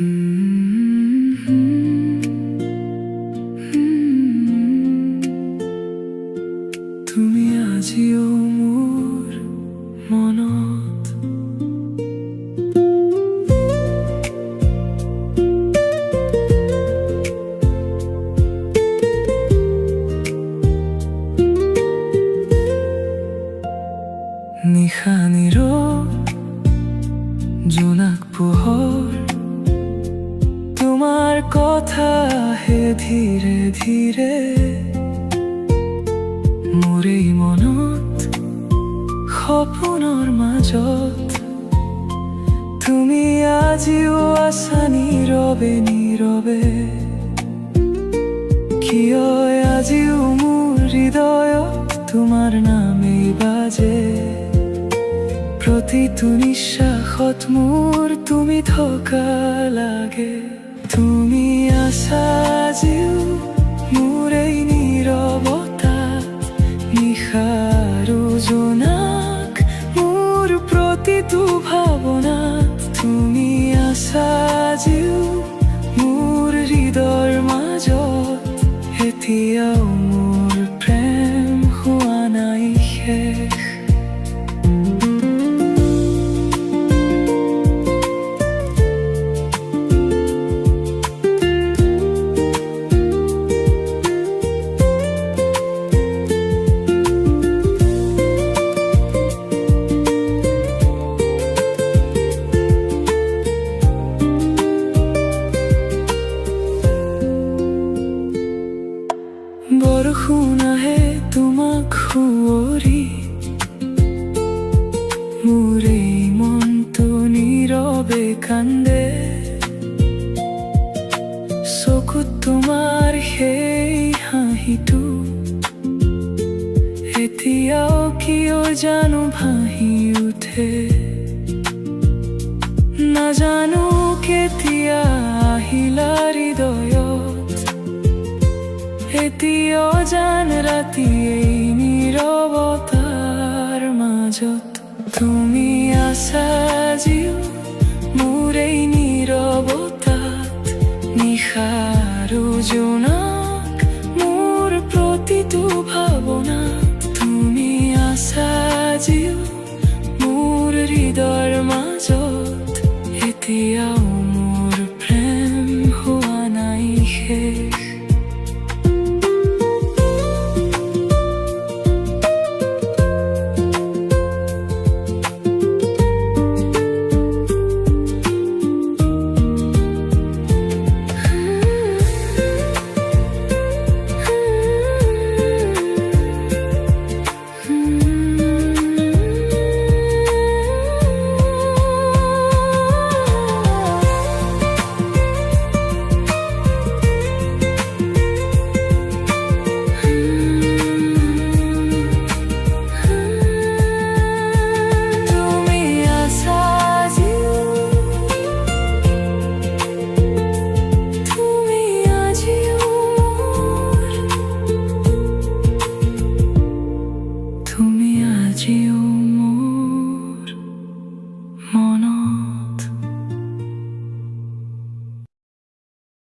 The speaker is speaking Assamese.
তুমি আজিও মোৰ মনত নিশা নীৰৱ জোনাক পোহৰ তোমাৰ কথা আহে ধীৰে ধীৰে মোৰ এই মনত সপোনৰ মাজত তুমি আজিও আছা নীৰৱে নীৰৱে কিয় আজিও মোৰ হৃদয়ত তোমাৰ নামেই বাজে প্ৰতিটো নিশ্বাসত মোৰ তুমি থকা লাগে তুমি আছা আজিও মোৰ এই নীৰৱতাত নিশাৰ জোনাক মোৰ প্ৰতিটো ভাৱনাত তুমি আছা আজিও মোৰ হৃদয়ৰ মাজত এতিয়াও মোৰ প্ৰেম হোৱা নাই শেষ বৰষুণ আহে তোমাক সুঁৱৰি মোৰ এই মনটো নীৰৱে কান্দে চকুত তোমাৰ সেই হাঁহিটো এতিয়াও কিয় জানো ভাহি উঠে নাজানো কেতিয়া আহিলা হৃদয়ত এতিয়াও জান ৰাতি এই নীৰৱতাৰ মাজত তুমি আছা আজিও মোৰ এই নীৰৱতাত নিশাৰ জোনাক